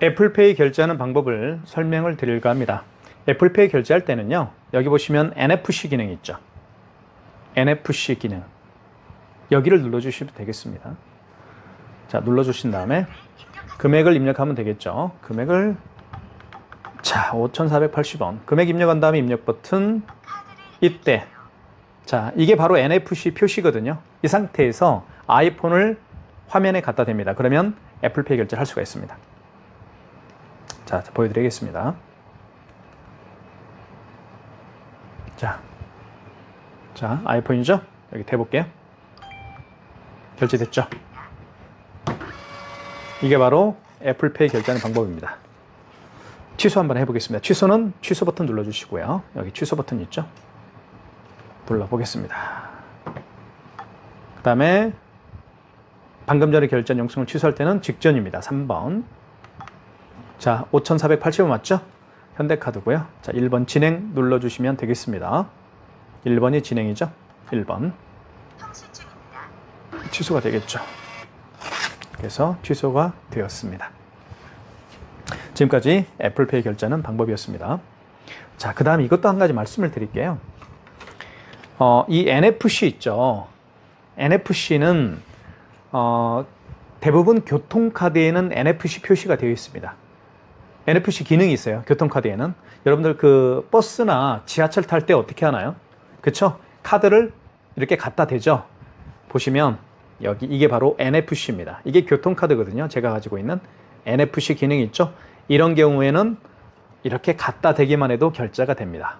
애플페이 결제하는 방법을 설명을 드릴까 합니다. 애플페이 결제할 때는요, 여기 보시면 NFC 기능이 있죠. NFC 기능. 여기를 눌러주시면 되겠습니다. 자, 눌러주신 다음에 금액을 입력하면 되겠죠. 금액을, 자, 5,480원. 금액 입력한 다음에 입력 버튼, 이때. 자, 이게 바로 NFC 표시거든요. 이 상태에서 아이폰을 화면에 갖다 댑니다. 그러면 애플페이 결제를 할 수가 있습니다. 자, 보여드리겠습니다. 자, 아이폰이죠? 여기 대볼게요. 결제됐죠? 이게 바로 애플페이 결제하는 방법입니다. 취소 한번 해보겠습니다. 취소는 취소 버튼 눌러주시고요. 여기 취소 버튼 있죠? 눌러보겠습니다. 그 다음에 방금 전에 결제한 영수증을 취소할 때는 직전입니다. 3번. 자, 5,480원 맞죠? 현대카드고요. 자, 1번 진행 눌러주시면 되겠습니다. 1번이 진행이죠? 1번. 취소가 되겠죠. 그래서 취소가 되었습니다. 지금까지 애플페이 결제하는 방법이었습니다. 자, 그 다음 이것도 한 가지 말씀을 드릴게요. 이 NFC 있죠. NFC는 대부분 교통카드에는 NFC 표시가 되어 있습니다. NFC 기능이 있어요. 교통카드에는. 여러분들 그 버스나 지하철 탈 때 어떻게 하나요? 그쵸? 카드를 이렇게 갖다 대죠. 보시면 여기 이게 바로 NFC입니다. 이게 교통카드거든요. 제가 가지고 있는 NFC 기능이 있죠. 이런 경우에는 이렇게 갖다 대기만 해도 결제가 됩니다.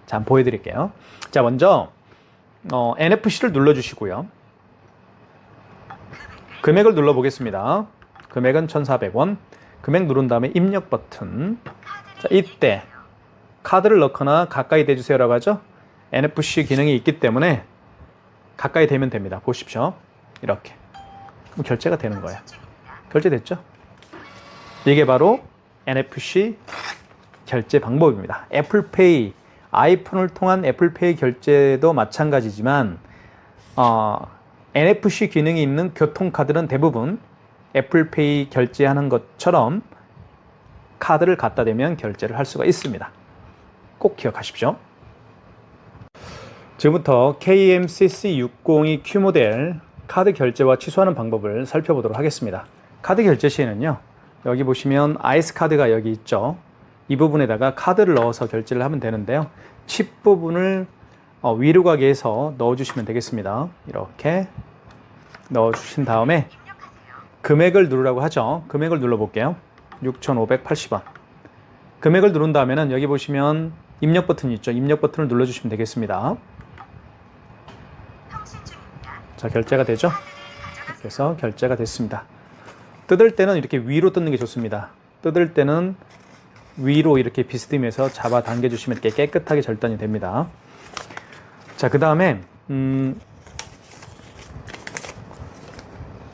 자, 한번 보여드릴게요. 자, 먼저 NFC를 눌러주시고요. 금액을 눌러보겠습니다. 금액은 1,400원. 금액 누른 다음에 입력 버튼. 자, 이때 카드를 넣거나 가까이 대주세요라고 하죠. NFC 기능이 있기 때문에 가까이 대면 됩니다. 보십시오. 이렇게. 그럼 결제가 되는 거예요. 결제됐죠? 이게 바로 NFC 결제 방법입니다. 애플페이, 아이폰을 통한 애플페이 결제도 마찬가지지만 NFC 기능이 있는 교통카드는 대부분 애플페이 결제하는 것처럼 카드를 갖다 대면 결제를 할 수가 있습니다. 꼭 기억하십시오. 지금부터 KMCC602Q 모델 카드 결제와 취소하는 방법을 살펴보도록 하겠습니다. 카드 결제 시에는요, 여기 보시면 아이스 카드가 여기 있죠. 이 부분에다가 카드를 넣어서 결제를 하면 되는데요. 칩 부분을 위로 가게 해서 넣어주시면 되겠습니다. 이렇게 넣어주신 다음에 금액을 누르라고 하죠. 금액을 눌러볼게요. 6,580원. 금액을 누른 다음에는 여기 보시면 입력 버튼이 있죠. 입력 버튼을 눌러주시면 되겠습니다. 자, 결제가 되죠? 그래서 결제가 됐습니다. 뜯을 때는 이렇게 위로 뜯는 게 좋습니다. 뜯을 때는 위로 이렇게 비스듬해서 잡아 당겨주시면 이렇게 깨끗하게 절단이 됩니다. 자, 그 다음에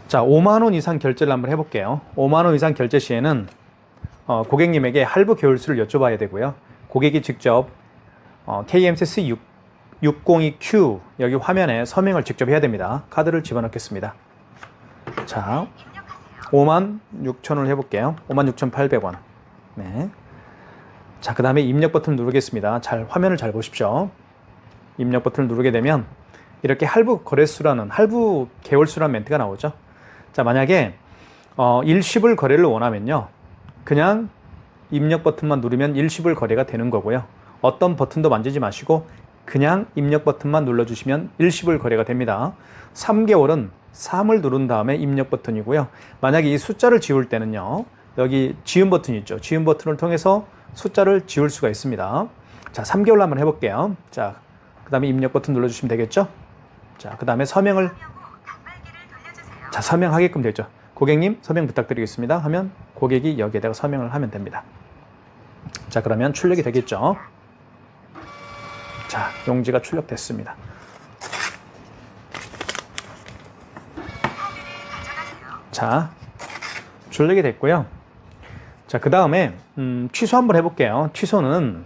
자, 5만 원 이상 결제를 한번 해볼게요. 5만 원 이상 결제 시에는 고객님에게 할부 개월수를 여쭤봐야 되고요. 고객이 직접 KMCC 602Q 여기 화면에 서명을 직접 해야 됩니다. 카드를 집어넣겠습니다. 자, 56,000원을 해볼게요. 56,800원. 네. 자, 그 다음에 입력 버튼 누르겠습니다. 화면을 잘 보십시오. 입력 버튼을 누르게 되면 이렇게 할부 거래수라는, 할부 개월수라는 멘트가 나오죠. 자, 만약에 일시불 거래를 원하면요, 그냥 입력 버튼만 누르면 일시불 거래가 되는 거고요. 어떤 버튼도 만지지 마시고 그냥 입력 버튼만 눌러주시면 일시불 거래가 됩니다. 3개월은 3을 누른 다음에 입력 버튼이고요. 만약에 이 숫자를 지울 때는요, 여기 지운 버튼이 있죠. 지운 버튼을 통해서 숫자를 지울 수가 있습니다. 자, 3개월로 한번 해볼게요. 자, 그 다음에 입력 버튼 눌러주시면 되겠죠. 자, 그 다음에 서명을, 자, 서명하게끔 되죠. 고객님 서명 부탁드리겠습니다 하면 고객이 여기에다가 서명을 하면 됩니다. 자, 그러면 출력이 되겠죠. 자, 용지가 출력됐습니다. 자, 출력이 됐고요. 자, 그 다음에 취소 한번 해볼게요. 취소는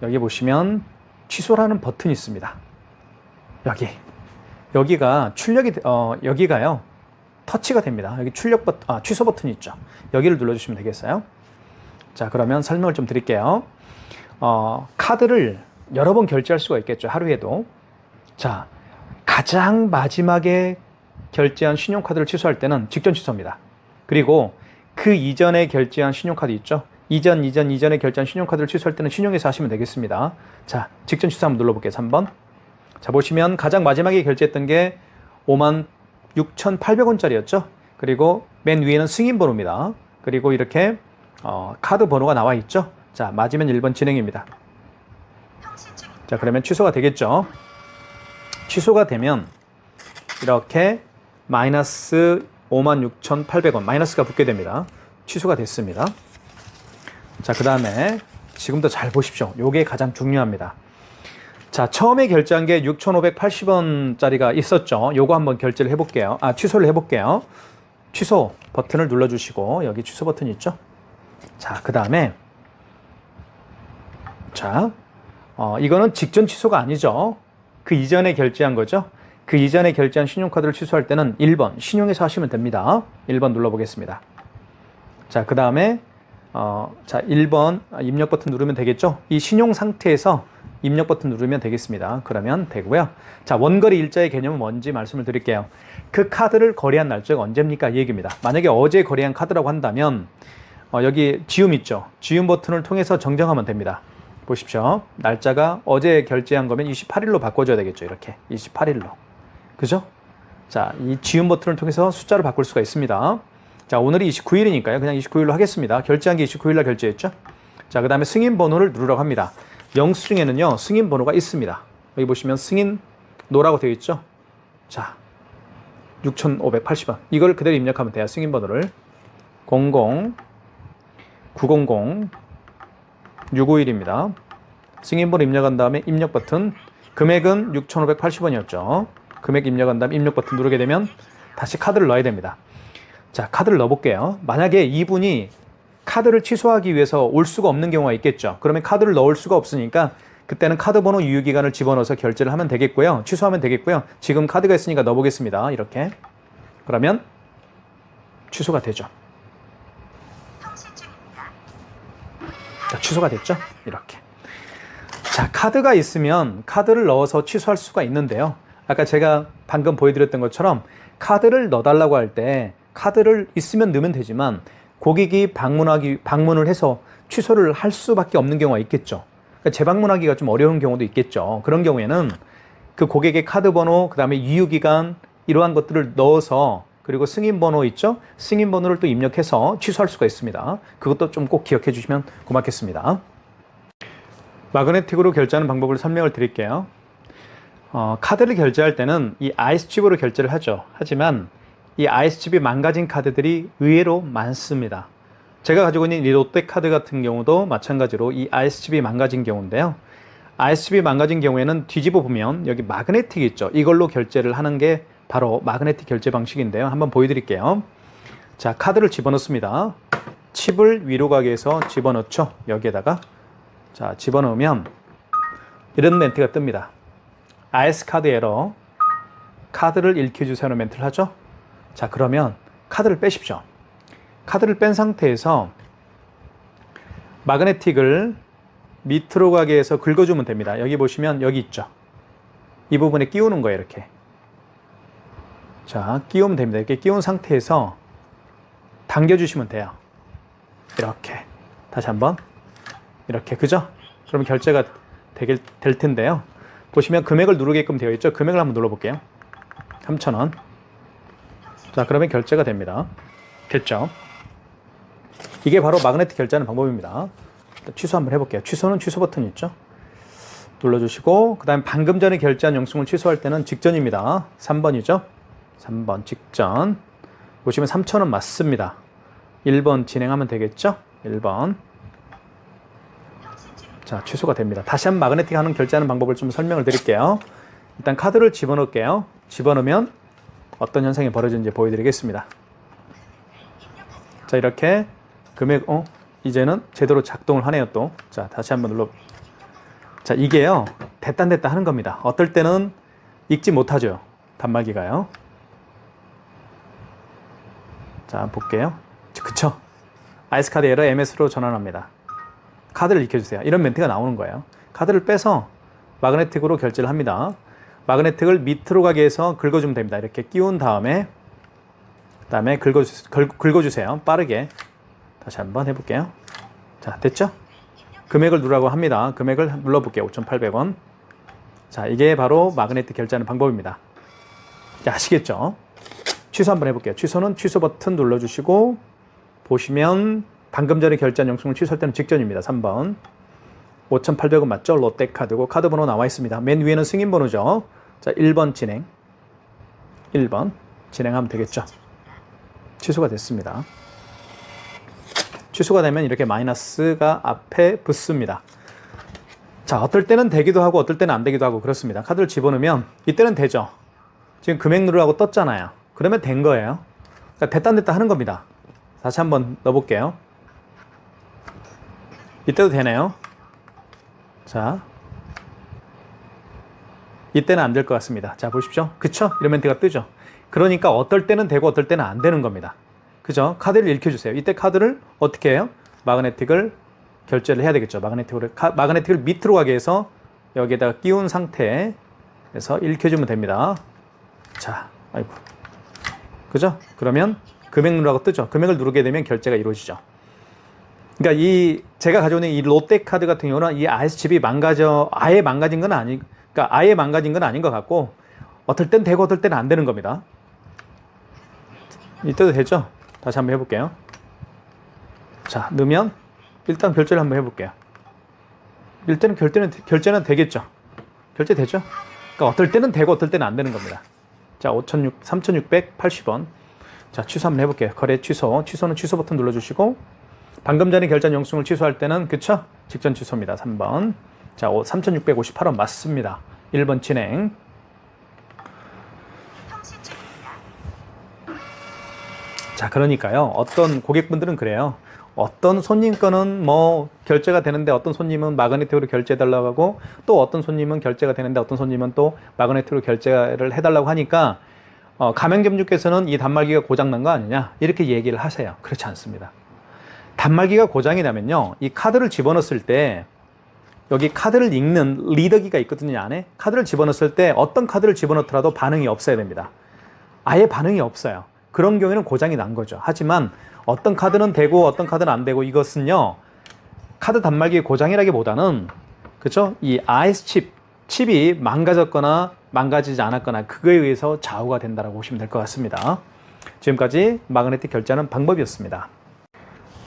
여기 보시면 취소라는 버튼이 있습니다. 여기가 출력이 여기가요, 터치가 됩니다. 여기 취소 버튼이 있죠. 여기를 눌러주시면 되겠어요. 자, 그러면 설명을 좀 드릴게요. 카드를 여러 번 결제할 수가 있겠죠. 하루에도. 자, 가장 마지막에 결제한 신용카드를 취소할 때는 직전 취소입니다. 그리고 그 이전에 결제한 신용카드 있죠. 이전에 결제한 신용카드를 취소할 때는 신용해서 하시면 되겠습니다. 자, 직전 취소 한번 눌러볼게요. 3번. 자, 보시면 가장 마지막에 결제했던 게 56,800원짜리였죠. 그리고 맨 위에는 승인번호입니다. 그리고 이렇게 카드 번호가 나와 있죠. 자, 맞으면 1번 진행입니다. 자, 그러면 취소가 되겠죠. 취소가 되면 이렇게 마이너스 56,800원 마이너스가 붙게 됩니다. 취소가 됐습니다. 자, 그 다음에 지금도 잘 보십시오. 요게 가장 중요합니다. 자, 처음에 결제한 게 6,580원짜리가 있었죠. 요거 한번 결제를 해볼게요. 취소를 해볼게요. 취소 버튼을 눌러주시고 여기 취소 버튼이 있죠. 자, 그 다음에 이거는 직전 취소가 아니죠. 그 이전에 결제한 거죠. 그 이전에 결제한 신용카드를 취소할 때는 1번 신용해서 하시면 됩니다. 1번 눌러보겠습니다. 자, 그 다음에 1번 입력 버튼 누르면 되겠죠. 이 신용 상태에서 입력 버튼 누르면 되겠습니다. 그러면 되고요. 자, 원거리 일자의 개념은 뭔지 말씀을 드릴게요. 그 카드를 거래한 날짜가 언제입니까? 이 얘기입니다. 만약에 어제 거래한 카드라고 한다면 여기 지움 있죠. 지움 버튼을 통해서 정정하면 됩니다. 보십시오. 날짜가 어제 결제한 거면 28일로 바꿔줘야 되겠죠. 이렇게 28일로. 그죠? 자, 이 지움 버튼을 통해서 숫자를 바꿀 수가 있습니다. 자, 오늘이 29일이니까요. 그냥 29일로 하겠습니다. 결제한 게 29일날 결제했죠? 자, 그 다음에 승인 번호를 누르라고 합니다. 영수증에는요, 승인 번호가 있습니다. 여기 보시면 승인노라고 되어 있죠? 자, 6,580원. 이걸 그대로 입력하면 돼요. 승인 번호를. 00 900 651입니다. 승인번호 입력한 다음에 입력 버튼. 금액은 6,580원이었죠. 금액 입력한 다음에 입력 버튼 누르게 되면 다시 카드를 넣어야 됩니다. 자, 카드를 넣어볼게요. 만약에 이분이 카드를 취소하기 위해서 올 수가 없는 경우가 있겠죠. 그러면 카드를 넣을 수가 없으니까 그때는 카드 번호 유효기간을 집어넣어서 결제를 하면 되겠고요. 취소하면 되겠고요. 지금 카드가 있으니까 넣어보겠습니다. 이렇게. 그러면 취소가 되죠. 자, 취소가 됐죠? 이렇게. 자, 카드가 있으면 카드를 넣어서 취소할 수가 있는데요. 아까 제가 방금 보여드렸던 것처럼 카드를 넣어달라고 할 때 카드를 있으면 넣으면 되지만 고객이 방문을 해서 취소를 할 수밖에 없는 경우가 있겠죠. 그러니까 재방문하기가 좀 어려운 경우도 있겠죠. 그런 경우에는 그 고객의 카드 번호, 그 다음에 유효기간 이러한 것들을 넣어서 그리고 승인번호 있죠? 승인번호를 또 입력해서 취소할 수가 있습니다. 그것도 좀 꼭 기억해 주시면 고맙겠습니다. 마그네틱으로 결제하는 방법을 설명을 드릴게요. 카드를 결제할 때는 이 IS칩으로 결제를 하죠. 하지만 이 IS칩이 망가진 카드들이 의외로 많습니다. 제가 가지고 있는 이 롯데카드 같은 경우도 마찬가지로 이 IS칩이 망가진 경우인데요. IS칩이 망가진 경우에는 뒤집어 보면 여기 마그네틱이 있죠. 이걸로 결제를 하는 게 바로 마그네틱 결제 방식인데요. 한번 보여드릴게요. 자, 카드를 집어넣습니다. 칩을 위로 가게 해서 집어넣죠. 여기에다가. 자, 집어넣으면 이런 멘트가 뜹니다. IS 카드 에러. 카드를 읽혀주세요. 멘트를 하죠. 자, 그러면 카드를 빼십시오. 카드를 뺀 상태에서 마그네틱을 밑으로 가게 해서 긁어주면 됩니다. 여기 보시면 여기 있죠. 이 부분에 끼우는 거예요. 이렇게. 자, 끼우면 됩니다. 이렇게 끼운 상태에서 당겨주시면 돼요. 이렇게. 다시 한번. 이렇게. 그죠? 그러면 결제가 될 텐데요. 보시면 금액을 누르게끔 되어 있죠? 금액을 한번 눌러볼게요. 3,000원. 자, 그러면 결제가 됩니다. 됐죠? 이게 바로 마그네틱 결제하는 방법입니다. 취소 한번 해볼게요. 취소는 취소 버튼이 있죠? 눌러주시고, 그 다음에 방금 전에 결제한 영수증을 취소할 때는 직전입니다. 3번이죠? 3번 직전. 보시면 3,000원 맞습니다. 1번 진행하면 되겠죠? 1번. 자, 취소가 됩니다. 다시 한번 마그네틱 하는 결제하는 방법을 좀 설명을 드릴게요. 일단 카드를 집어넣을게요. 집어넣으면 어떤 현상이 벌어지는지 보여드리겠습니다. 자, 이렇게 금액, 이제는 제대로 작동을 하네요, 또. 자, 다시 한번 눌러. 자, 이게요, 됐다 하는 겁니다. 어떨 때는 읽지 못하죠. 단말기가요. 자, 볼게요. 그쵸? 아이스카드 에러 MS로 전환합니다. 카드를 익혀주세요. 이런 멘트가 나오는 거예요. 카드를 빼서 마그네틱으로 결제를 합니다. 마그네틱을 밑으로 가게 해서 긁어주면 됩니다. 이렇게 끼운 다음에 그다음에 긁어주세요. 빠르게. 다시 한번 해볼게요. 자, 됐죠? 금액을 누르라고 합니다. 금액을 눌러볼게요. 5,800원. 자, 이게 바로 마그네틱 결제하는 방법입니다. 자, 아시겠죠? 취소 한번 해볼게요. 취소는 취소 버튼 눌러주시고 보시면 방금 전에 결제한 영수증을 취소할 때는 직전입니다. 3번. 5,800원 맞죠? 롯데카드고 카드 번호 나와 있습니다. 맨 위에는 승인 번호죠. 자, 1번 진행. 1번 진행하면 되겠죠. 취소가 됐습니다. 취소가 되면 이렇게 마이너스가 앞에 붙습니다. 자, 어떨 때는 되기도 하고 어떨 때는 안 되기도 하고 그렇습니다. 카드를 집어넣으면 이때는 되죠. 지금 금액 누르라고 떴잖아요. 그러면 된 거예요. 그러니까 됐다 안 됐다 하는 겁니다. 다시 한번 넣어볼게요. 이때도 되네요. 자, 이때는 안 될 것 같습니다. 자, 보십시오. 그쵸? 이런 멘트가 뜨죠. 그러니까 어떨 때는 되고 어떨 때는 안 되는 겁니다. 그죠? 카드를 읽혀주세요. 이때 카드를 어떻게 해요? 마그네틱을 결제를 해야 되겠죠. 마그네틱을 밑으로 가게 해서 여기에다가 끼운 상태에서 읽혀주면 됩니다. 자, 아이고. 그죠? 그러면 금액 누르라고 뜨죠. 금액을 누르게 되면 결제가 이루어지죠. 그러니까 제가 가져오는 이 롯데카드 같은 경우는 이 IS칩이 아예 망가진 건 아닌 것 같고 어떨 땐 되고 어떨 때는 안 되는 겁니다. 이때도 되죠? 다시 한번 해볼게요. 자, 넣으면 일단 결제를 한번 해볼게요. 일단은 결제는 되겠죠? 결제되죠? 그러니까 어떨 때는 되고 어떨 때는 안 되는 겁니다. 자, 3,680원. 자, 취소 한번 해볼게요. 거래 취소. 취소는 취소 버튼 눌러주시고 방금 전에 결제한 영수증을 취소할 때는 그쵸? 직전 취소입니다. 3번. 자, 3,658원 맞습니다. 1번 진행. 자, 그러니까요. 어떤 고객분들은 그래요. 어떤 손님 거는 뭐 결제가 되는데 어떤 손님은 마그네틱으로 결제해달라고 하고 또 어떤 손님은 결제가 되는데 어떤 손님은 또 마그네틱으로 결제를 해달라고 하니까 가맹점주께서는 이 단말기가 고장난 거 아니냐 이렇게 얘기를 하세요. 그렇지 않습니다. 단말기가 고장이 나면요. 이 카드를 집어넣었을 때 여기 카드를 읽는 리더기가 있거든요. 안에 카드를 집어넣었을 때 어떤 카드를 집어넣더라도 반응이 없어야 됩니다. 아예 반응이 없어요. 그런 경우에는 고장이 난 거죠. 하지만 어떤 카드는 되고 어떤 카드는 안 되고 이것은요. 카드 단말기의 고장이라기보다는 그렇죠? 이 IS 칩이 망가졌거나 망가지지 않았거나 그거에 의해서 좌우가 된다고 보시면 될 것 같습니다. 지금까지 마그네틱 결제하는 방법이었습니다.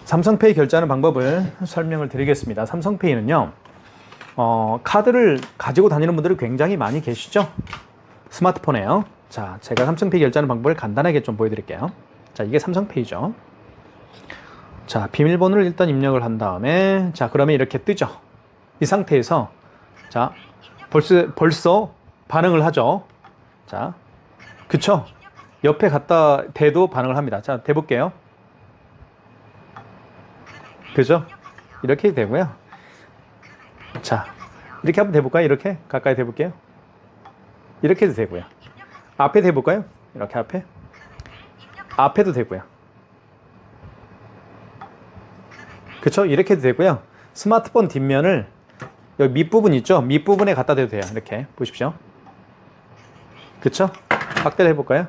삼성페이 결제하는 방법을 설명을 드리겠습니다. 삼성페이는요. 카드를 가지고 다니는 분들이 굉장히 많이 계시죠? 스마트폰에요. 자, 제가 삼성페이 결제하는 방법을 간단하게 좀 보여드릴게요. 자, 이게 삼성페이죠. 자, 비밀번호를 일단 입력을 한 다음에 자, 그러면 이렇게 뜨죠. 이 상태에서 자, 벌써 반응을 하죠. 자, 그쵸? 옆에 갖다 대도 반응을 합니다. 자, 대볼게요. 그죠? 이렇게 되고요. 자, 이렇게 한번 대볼까요? 이렇게 가까이 대볼게요. 이렇게도 되고요. 앞에 대볼까요? 이렇게 앞에도 되고요. 그쵸? 이렇게도 되고요. 스마트폰 뒷면을 여기 밑부분 있죠? 밑부분에 갖다 대도 돼요. 이렇게 보십시오. 그쵸? 확대를 해볼까요?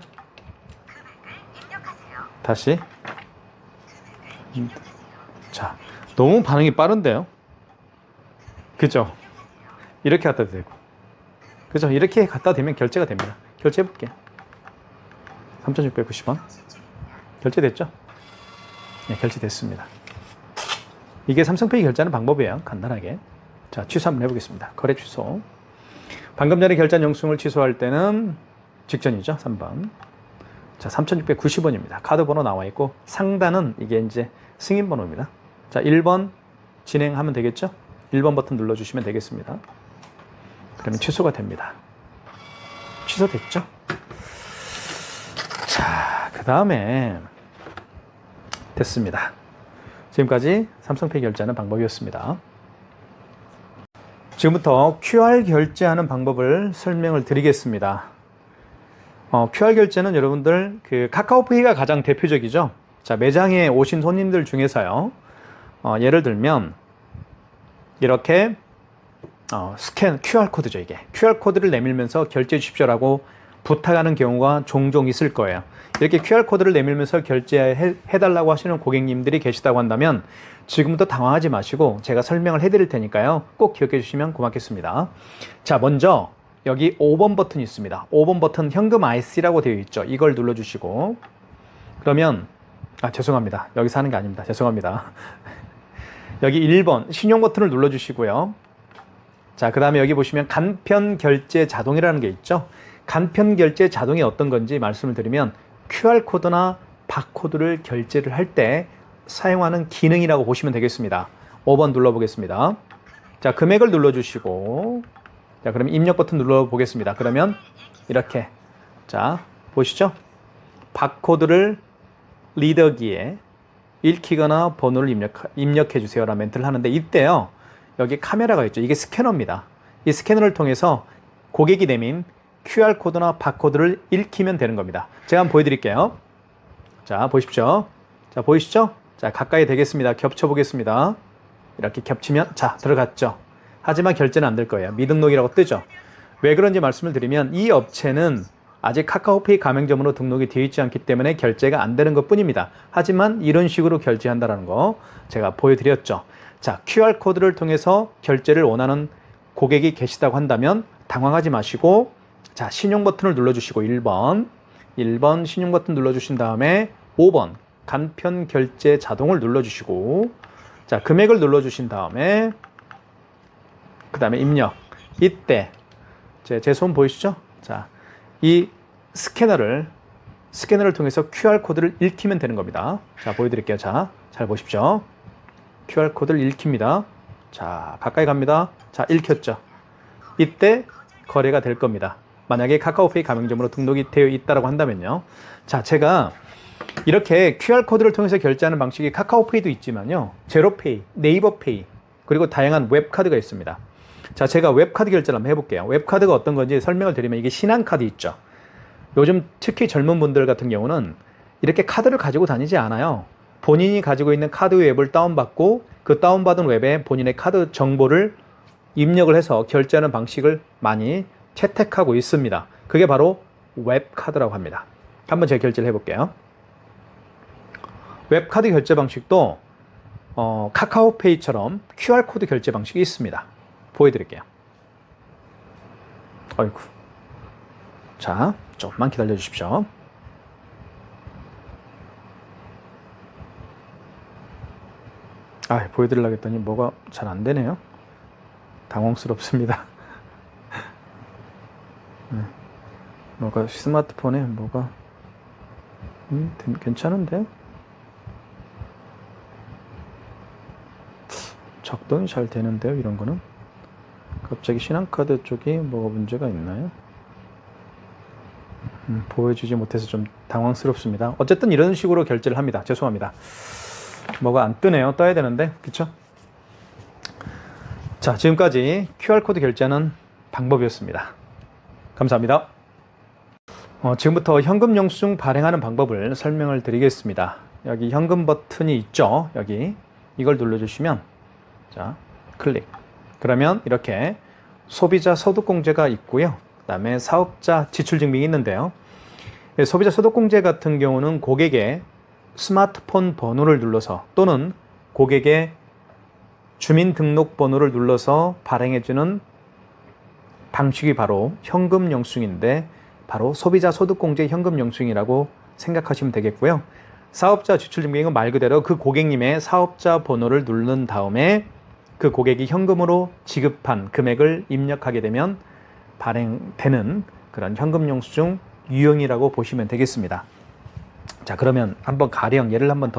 다시. 자, 너무 반응이 빠른데요? 그죠? 이렇게 갖다 대고. 그죠? 이렇게 갖다 대면 결제가 됩니다. 결제해볼게요. 3,690원. 결제됐죠? 네, 결제됐습니다. 이게 삼성페이 결제하는 방법이에요. 간단하게. 자, 취소 한번 해보겠습니다. 거래 취소. 방금 전에 결제한 영수증을 취소할 때는 직전이죠. 3번. 자, 3,690원입니다. 카드 번호 나와 있고 상단은 이게 이제 승인 번호입니다. 자, 1번 진행하면 되겠죠? 1번 버튼 눌러주시면 되겠습니다. 그러면 취소가 됩니다. 취소됐죠? 자, 그 다음에 됐습니다. 지금까지 삼성페이 결제하는 방법이었습니다. 지금부터 QR 결제하는 방법을 설명을 드리겠습니다. QR 결제는 여러분들 카카오페이가 가장 대표적이죠. 자, 매장에 오신 손님들 중에서요. 예를 들면 이렇게 스캔 QR코드죠, 이게. QR코드를 내밀면서 결제해 주십시오라고 부탁하는 경우가 종종 있을 거예요. 이렇게 QR코드를 내밀면서 결제해달라고 하시는 고객님들이 계시다고 한다면 지금부터 당황하지 마시고 제가 설명을 해드릴 테니까요. 꼭 기억해 주시면 고맙겠습니다. 자, 먼저 여기 5번 버튼이 있습니다. 5번 버튼 현금 IC라고 되어 있죠. 이걸 눌러주시고 그러면 죄송합니다. 여기서 하는 게 아닙니다. 죄송합니다. 여기 1번 신용 버튼을 눌러주시고요. 자, 그 다음에 여기 보시면 간편 결제 자동이라는 게 있죠. 간편 결제 자동이 어떤 건지 말씀을 드리면 QR코드나 바코드를 결제를 할 때 사용하는 기능이라고 보시면 되겠습니다. 5번 눌러보겠습니다. 자, 금액을 눌러주시고 자, 그럼 입력 버튼 눌러보겠습니다. 그러면 이렇게 자, 보시죠. 바코드를 리더기에 읽히거나 번호를 입력해 주세요 라는 멘트를 하는데 이때요. 여기 카메라가 있죠. 이게 스캐너입니다. 이 스캐너를 통해서 고객이 내민 QR코드나 바코드를 읽히면 되는 겁니다. 제가 한번 보여드릴게요. 자, 보십시오. 자, 보이시죠? 자, 가까이 되겠습니다. 겹쳐보겠습니다. 이렇게 겹치면 자, 들어갔죠. 하지만 결제는 안 될 거예요. 미등록이라고 뜨죠. 왜 그런지 말씀을 드리면 이 업체는 아직 카카오페이 가맹점으로 등록이 되어 있지 않기 때문에 결제가 안 되는 것 뿐입니다. 하지만 이런 식으로 결제한다는 거 제가 보여드렸죠. 자, QR코드를 통해서 결제를 원하는 고객이 계시다고 한다면 당황하지 마시고 자, 신용 버튼을 눌러주시고 1번 신용 버튼 눌러주신 다음에 5번 간편 결제 자동을 눌러주시고 자, 금액을 눌러주신 다음에 그 다음에 입력. 이때 제 손 보이시죠? 자, 이 스캐너를 통해서 QR코드를 읽히면 되는 겁니다. 자, 보여드릴게요. 자, 잘 보십시오. QR코드를 읽힙니다. 자, 가까이 갑니다. 자, 읽혔죠. 이때 거래가 될 겁니다. 만약에 카카오페이 가맹점으로 등록이 되어 있다고 한다면요. 자, 제가 이렇게 QR코드를 통해서 결제하는 방식이 카카오페이도 있지만요. 제로페이, 네이버페이, 그리고 다양한 웹카드가 있습니다. 자, 제가 웹카드 결제를 한번 해볼게요. 웹카드가 어떤 건지 설명을 드리면 이게 신한카드 있죠. 요즘 특히 젊은 분들 같은 경우는 이렇게 카드를 가지고 다니지 않아요. 본인이 가지고 있는 카드 웹을 다운받고 그 다운받은 웹에 본인의 카드 정보를 입력을 해서 결제하는 방식을 많이 채택하고 있습니다. 그게 바로 웹카드라고 합니다. 한번 제가 결제를 해볼게요. 웹카드 결제 방식도 카카오페이처럼 QR코드 결제 방식이 있습니다. 보여드릴게요. 어이구. 자, 조금만 기다려 주십시오. 보여드리려고 했더니 뭐가 잘 안 되네요. 당황스럽습니다. 네. 뭐가 스마트폰에 뭐가 괜찮은데요? 작동이 잘 되는데요, 이런 거는? 갑자기 신한카드 쪽이 뭐가 문제가 있나요? 보여주지 못해서 좀 당황스럽습니다. 어쨌든 이런 식으로 결제를 합니다. 죄송합니다. 뭐가 안 뜨네요. 떠야 되는데, 그쵸? 자, 지금까지 QR코드 결제하는 방법이었습니다. 감사합니다. 지금부터 현금 영수증 발행하는 방법을 설명을 드리겠습니다. 여기 현금 버튼이 있죠. 여기 이걸 눌러주시면 자, 클릭. 그러면 이렇게 소비자 소득공제가 있고요. 그 다음에 사업자 지출증명이 있는데요. 소비자 소득공제 같은 경우는 고객의 스마트폰 번호를 눌러서 또는 고객의 주민등록번호를 눌러서 발행해주는 방식이 바로 현금 영수증인데 바로 소비자 소득공제 현금 영수증이라고 생각하시면 되겠고요. 사업자 지출증명은 말 그대로 그 고객님의 사업자 번호를 누른 다음에 그 고객이 현금으로 지급한 금액을 입력하게 되면 발행되는 그런 현금 영수증 유형이라고 보시면 되겠습니다. 자, 그러면 한번 가령 예를 한번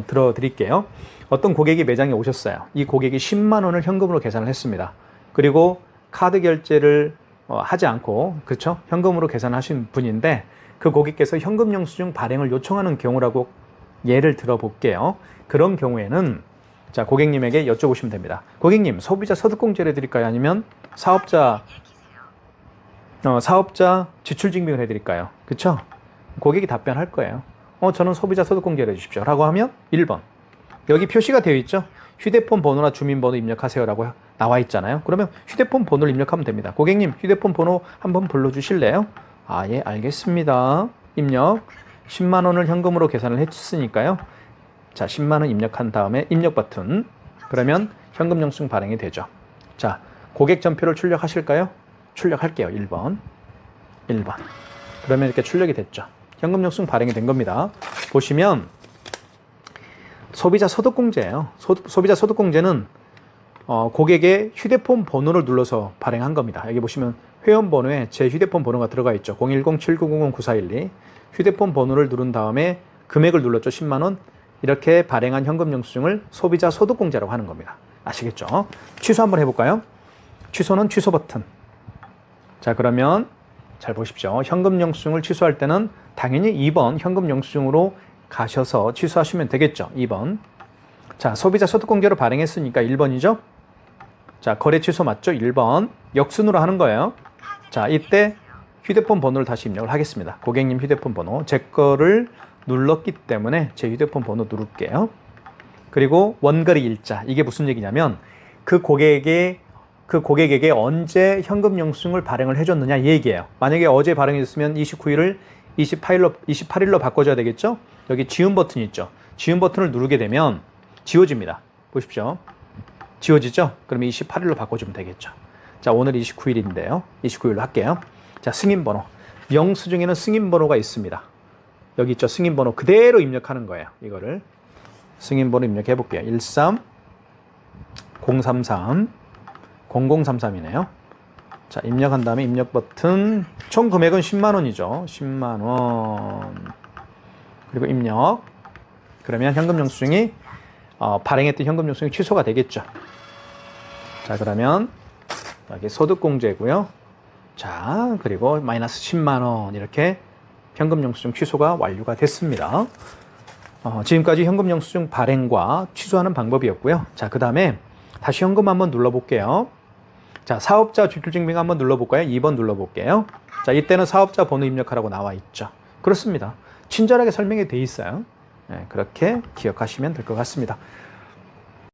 들어 드릴게요. 어떤 고객이 매장에 오셨어요. 이 고객이 10만 원을 현금으로 계산을 했습니다. 그리고 카드 결제를 하지 않고, 그렇죠? 현금으로 계산하신 분인데 그 고객께서 현금 영수증 발행을 요청하는 경우라고 예를 들어 볼게요. 그런 경우에는 자, 고객님에게 여쭤보시면 됩니다. 고객님, 소비자 소득공제를 해드릴까요? 아니면 사업자 지출증명을 해드릴까요? 그쵸? 고객이 답변할 거예요. 저는 소비자 소득공제를 해주십시오 라고 하면 1번. 여기 표시가 되어 있죠. 휴대폰 번호나 주민번호 입력하세요라고 나와 있잖아요. 그러면 휴대폰 번호를 입력하면 됩니다. 고객님, 휴대폰 번호 한번 불러주실래요? 아, 예, 알겠습니다. 입력. 10만 원을 현금으로 계산을 했으니까요. 자, 10만 원 입력한 다음에 입력 버튼. 그러면 현금 영수증 발행이 되죠. 자, 고객 전표를 출력하실까요? 출력할게요. 1번. 1번. 그러면 이렇게 출력이 됐죠. 현금 영수증 발행이 된 겁니다. 보시면 소비자 소득공제예요. 소비자 소득공제는 고객의 휴대폰 번호를 눌러서 발행한 겁니다. 여기 보시면 회원번호에 제 휴대폰 번호가 들어가 있죠. 010-7900-9412. 휴대폰 번호를 누른 다음에 금액을 눌렀죠. 10만 원. 이렇게 발행한 현금 영수증을 소비자 소득공제라고 하는 겁니다. 아시겠죠? 취소 한번 해볼까요? 취소는 취소 버튼. 자, 그러면 잘 보십시오. 현금 영수증을 취소할 때는 당연히 2번 현금 영수증으로 가셔서 취소하시면 되겠죠. 2번. 자, 소비자 소득공제로 발행했으니까 1번이죠. 자, 거래 취소 맞죠? 1번. 역순으로 하는 거예요. 자, 이때 휴대폰 번호를 다시 입력을 하겠습니다. 고객님 휴대폰 번호. 제 거를 눌렀기 때문에 제 휴대폰 번호 누를게요. 그리고 원거리 일자. 이게 무슨 얘기냐면 그 고객에게 언제 현금 영수증을 발행을 해줬느냐 이 얘기예요. 만약에 어제 발행했으면 29일을 28일로 바꿔줘야 되겠죠? 여기 지운 버튼이 있죠. 지운 버튼을 누르게 되면 지워집니다. 보십시오. 지워지죠? 그러면 28일로 바꿔주면 되겠죠. 자, 오늘 29일인데요. 29일로 할게요. 자, 승인번호. 영수증에는 승인번호가 있습니다. 여기 있죠. 승인번호 그대로 입력하는 거예요. 이거를. 승인번호 입력해 볼게요. 13 033 0033이네요. 자, 입력한 다음에 입력 버튼. 총 금액은 10만 원이죠. 10만 원. 그리고 입력. 그러면 현금 영수증이 발행했던 현금 영수증이 취소가 되겠죠. 자, 그러면 여기 소득공제고요. 자, 그리고 마이너스 10만 원 이렇게 현금 영수증 취소가 완료가 됐습니다. 지금까지 현금 영수증 발행과 취소하는 방법이었고요. 자, 그 다음에 다시 현금 한번 눌러볼게요. 자, 사업자 주출증명 한번 눌러볼까요? 2번 눌러볼게요. 자, 이때는 사업자 번호 입력하라고 나와 있죠. 그렇습니다. 친절하게 설명이 돼 있어요. 네, 그렇게 기억하시면 될 것 같습니다.